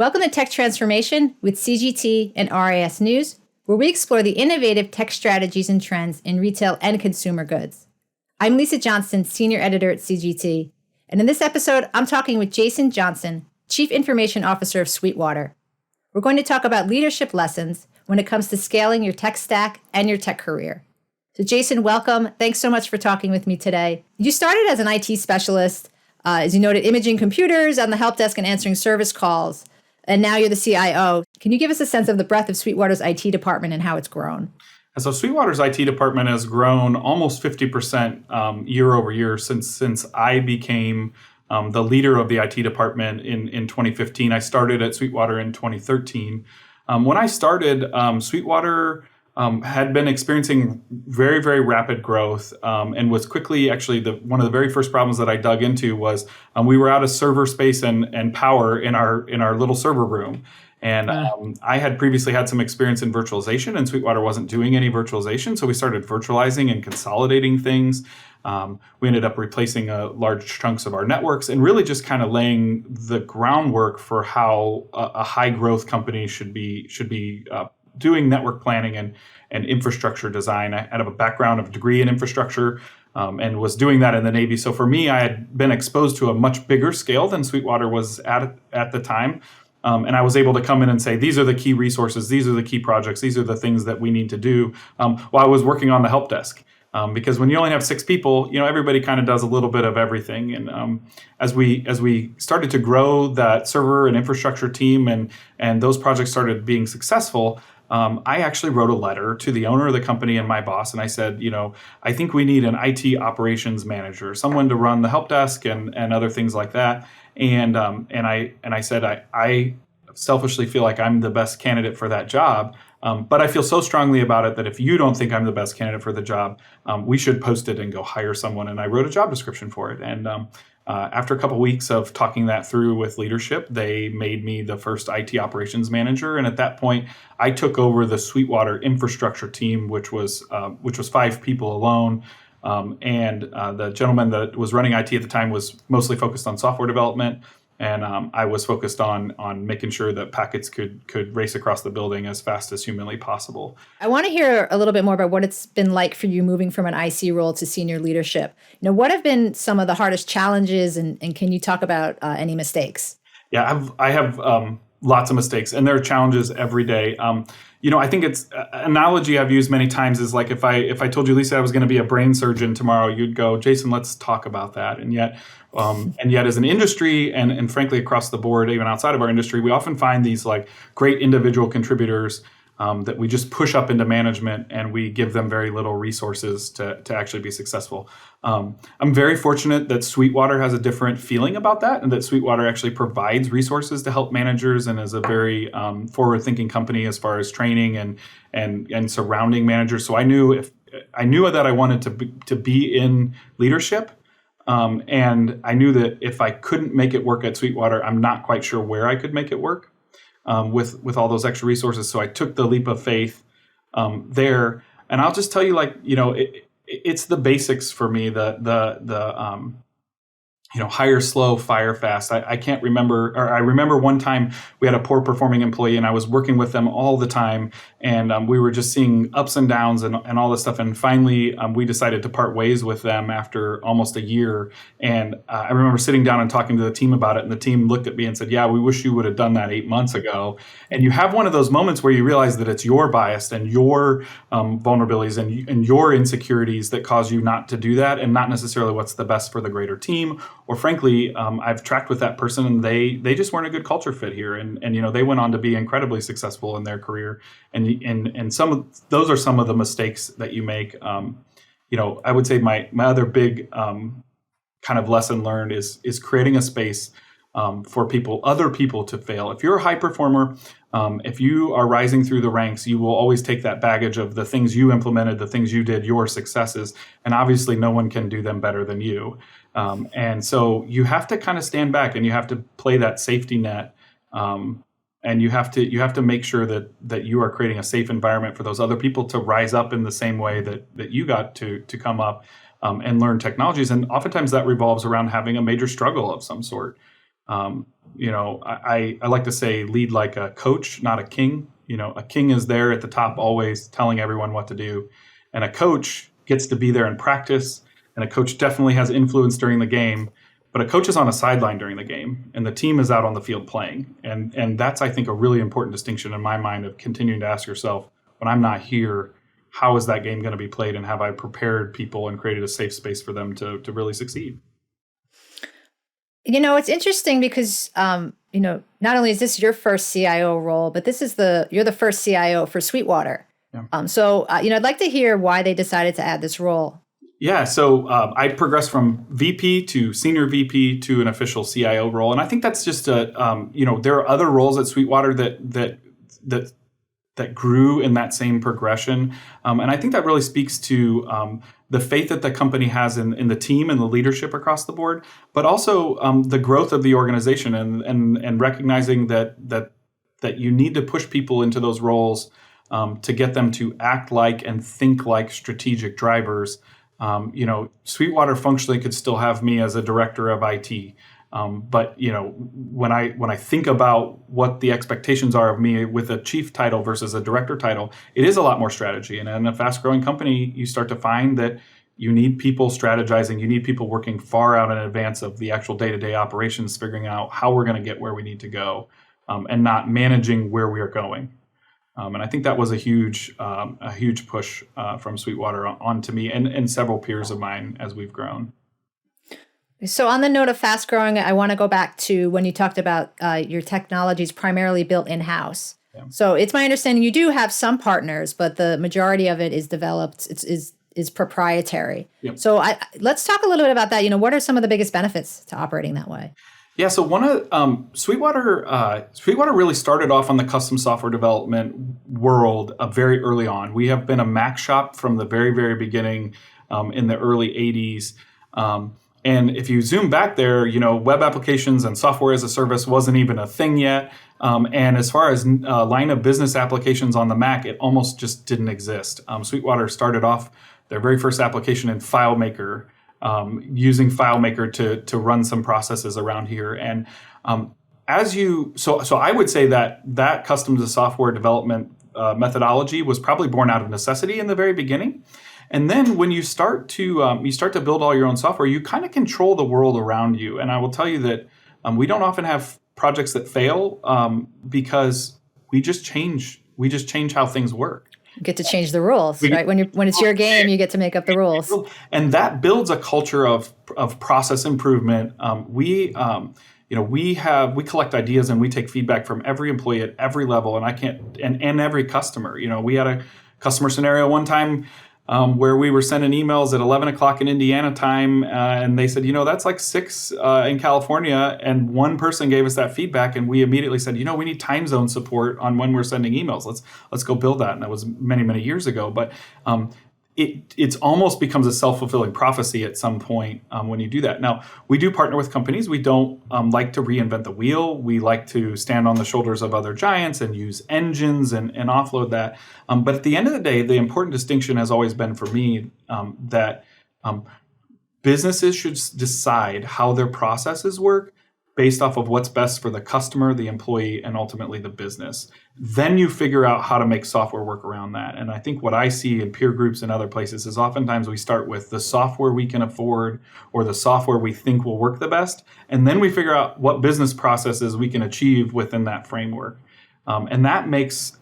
Welcome to Tech Transformation with CGT and RIS News, where we explore the innovative tech strategies and trends in retail and consumer goods. I'm Lisa Johnston, Senior Editor at CGT, and in this episode, I'm talking with Jason Johnson, Chief Information Officer of Sweetwater. We're going to talk about leadership lessons when it comes to scaling your tech stack and your tech career. So Jason, welcome. Thanks so much for talking with me today. You started as an IT specialist, as you noted, imaging computers on the help desk and answering service calls. And now you're the CIO. Can you give us a sense of the breadth of Sweetwater's IT department and how it's grown? And so Sweetwater's IT department has grown almost 50% year over year since I became the leader of the IT department in 2015. I started at Sweetwater in 2013. When I started, Sweetwater had been experiencing very, very rapid growth and was quickly, actually, one of the very first problems that I dug into was we were out of server space and power in our little server room. And I had previously had some experience in virtualization, and Sweetwater wasn't doing any virtualization. So we started virtualizing and consolidating things. We ended up replacing large chunks of our networks and really just kind of laying the groundwork for how a high growth company should be doing network planning and infrastructure design. I have a degree in infrastructure and was doing that in the Navy. So for me, I had been exposed to a much bigger scale than Sweetwater was at the time. And I was able to come in and say, these are the key resources, these are the key projects, these are the things that we need to do while I was working on the help desk. Because when you only have 6 people, everybody kind of does a little bit of everything. And as we started to grow that server and infrastructure team and those projects started being successful, I actually wrote a letter to the owner of the company and my boss, and I said, I think we need an IT operations manager, someone to run the help desk and other things like that. And I said, I selfishly feel like I'm the best candidate for that job, but I feel so strongly about it that if you don't think I'm the best candidate for the job, we should post it and go hire someone. And I wrote a job description for it. And after a couple of weeks of talking that through with leadership, they made me the first IT operations manager. And at that point, I took over the Sweetwater infrastructure team, which was 5 people alone. And the gentleman that was running IT at the time was mostly focused on software development. And I was focused on making sure that packets could race across the building as fast as humanly possible. I want to hear a little bit more about what it's been like for you moving from an IC role to senior leadership. What have been some of the hardest challenges, and can you talk about any mistakes? Yeah, I have lots of mistakes, and there are challenges every day. I think it's an analogy I've used many times is like if I told you, Lisa, I was going to be a brain surgeon tomorrow, you'd go, Jason, let's talk about that. And yet as an industry and frankly across the board, even outside of our industry, we often find these like great individual contributors that we just push up into management and we give them very little resources to actually be successful. I'm very fortunate that Sweetwater has a different feeling about that, and that Sweetwater actually provides resources to help managers and is a very forward-thinking company as far as training and surrounding managers. So I knew that I wanted to be in leadership. And I knew that if I couldn't make it work at Sweetwater, I'm not quite sure where I could make it work with all those extra resources. So I took the leap of faith there. And I'll just tell you, it's the basics for me. The hire slow, fire fast. I can't remember, or I remember one time we had a poor performing employee and I was working with them all the time. And we were just seeing ups and downs and all this stuff. And finally, we decided to part ways with them after almost a year. And I remember sitting down and talking to the team about it. And the team looked at me and said, yeah, we wish you would have done that 8 months ago. And you have one of those moments where you realize that it's your bias and your vulnerabilities and your insecurities that cause you not to do that, and not necessarily what's the best for the greater team. Or frankly, I've tracked with that person and they just weren't a good culture fit here. And they went on to be incredibly successful in their career. And those are some of the mistakes that you make. I would say my other big kind of lesson learned is creating a space for other people to fail. If you're a high performer, if you are rising through the ranks, you will always take that baggage of the things you implemented, the things you did, your successes, and obviously no one can do them better than you. And so you have to kind of stand back and you have to play that safety net. And you have to make sure that you are creating a safe environment for those other people to rise up in the same way that you got to come up and learn technologies. And oftentimes that revolves around having a major struggle of some sort. I like to say lead like a coach, not a king. A king is there at the top always telling everyone what to do. And a coach gets to be there in practice. And a coach definitely has influence during the game. But a coach is on a sideline during the game, and the team is out on the field playing. And that's, I think, a really important distinction in my mind of continuing to ask yourself, when I'm not here, how is that game going to be played? And have I prepared people and created a safe space for them to really succeed? It's interesting because, not only is this your first CIO role, but you're the first CIO for Sweetwater. Yeah. So I'd like to hear why they decided to add this role. Yeah, so I progressed from VP to senior VP to an official CIO role, and I think that's just there are other roles at Sweetwater that grew in that same progression, and I think that really speaks to the faith that the company has in the team and the leadership across the board, but also the growth of the organization and recognizing that you need to push people into those roles to get them to act like and think like strategic drivers. Sweetwater functionally could still have me as a director of IT. But when I think about what the expectations are of me with a chief title versus a director title, it is a lot more strategy. And in a fast growing company, you start to find that you need people strategizing, you need people working far out in advance of the actual day-to-day operations, figuring out how we're going to get where we need to go, and not managing where we are going. And I think that was a huge push from Sweetwater onto me and several peers of mine as we've grown. So on the note of fast growing, I want to go back to when you talked about your technologies primarily built in-house. Yeah. So it's my understanding you do have some partners, but the majority of it is developed, is proprietary. Yep. So let's talk a little bit about that. What are some of the biggest benefits to operating that way? Yeah, so one of Sweetwater really started off on the custom software development world very early on. We have been a Mac shop from the very, very beginning in the early 80s. And if you zoom back there, web applications and software as a service wasn't even a thing yet. And as far as line of business applications on the Mac, it almost just didn't exist. Sweetwater started off their very first application in FileMaker, using FileMaker to run some processes around here. And so I would say that custom to software development methodology was probably born out of necessity in the very beginning. And then when you start to build all your own software, you kind of control the world around you. And I will tell you that we don't often have projects that fail because we just change how things work. You get to change the rules, right? When it's your game, you get to make up the rules. And that builds a culture of process improvement. We collect ideas and we take feedback from every employee at every level, and every customer. We had a customer scenario one time where we were sending emails at 11 o'clock in Indiana time, and they said, that's like 6 in California, and one person gave us that feedback, and we immediately said, we need time zone support on when we're sending emails. Let's go build that, and that was many, many years ago. But it's almost becomes a self-fulfilling prophecy at some point when you do that. Now, we do partner with companies. We don't like to reinvent the wheel. We like to stand on the shoulders of other giants and use engines and offload that. But at the end of the day, the important distinction has always been for me that businesses should decide how their processes work based off of what's best for the customer, the employee, and ultimately the business. Then you figure out how to make software work around that. And I think what I see in peer groups and other places is oftentimes we start with the software we can afford or the software we think will work the best. And then we figure out what business processes we can achieve within that framework. And that makes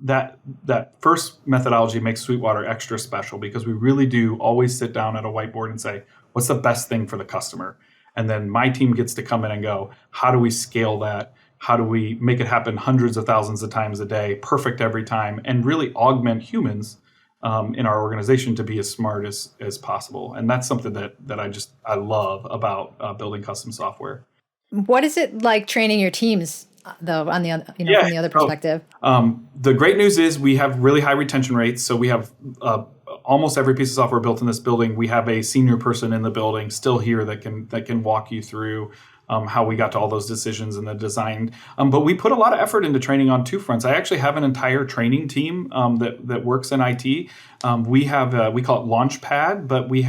that first methodology makes Sweetwater extra special because we really do always sit down at a whiteboard and say, what's the best thing for the customer? And then my team gets to come in and go, how do we scale that? How do we make it happen hundreds of thousands of times a day, perfect every time, and really augment humans in our organization to be as smart as possible? And that's something that I love about building custom software. What is it like training your teams, though, on the from the other perspective? The great news is we have really high retention rates. So we have almost every piece of software built in this building. We have a senior person in the building still here that can walk you through how we got to all those decisions and the design. But we put a lot of effort into training on two fronts. I actually have an entire training team that works in IT. We have we call it Launchpad, but we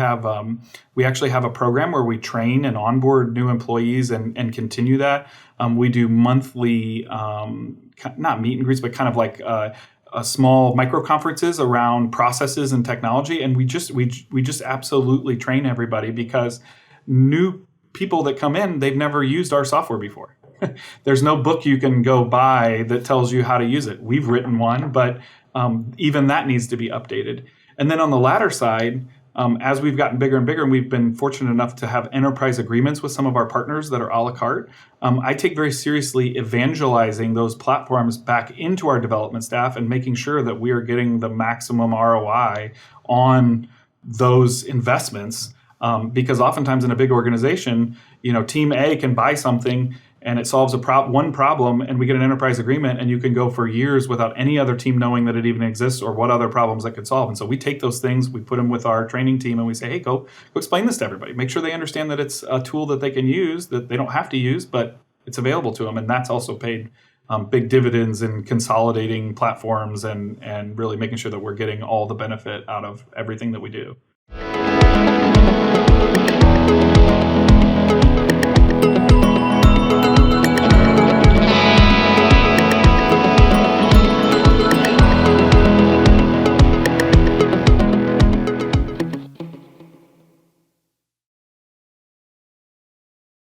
actually have a program where we train and onboard new employees and continue that. We do monthly, not meet and greets, but kind of like small micro conferences around processes and technology, and we just absolutely train everybody, because new people that come in, they've never used our software before. There's no book you can go buy that tells you how to use it. We've written one, but even that needs to be updated. And then on the latter side, as we've gotten bigger and bigger, and we've been fortunate enough to have enterprise agreements with some of our partners that are a la carte, I take very seriously evangelizing those platforms back into our development staff and making sure that we are getting the maximum ROI on those investments. Because oftentimes in a big organization, team A can buy something and it solves one problem, and we get an enterprise agreement, and you can go for years without any other team knowing that it even exists or what other problems that could solve. And so we take those things, we put them with our training team, and we say, hey, go explain this to everybody. Make sure they understand that it's a tool that they can use, that they don't have to use, but it's available to them. And that's also paid big dividends in consolidating platforms and really making sure that we're getting all the benefit out of everything that we do.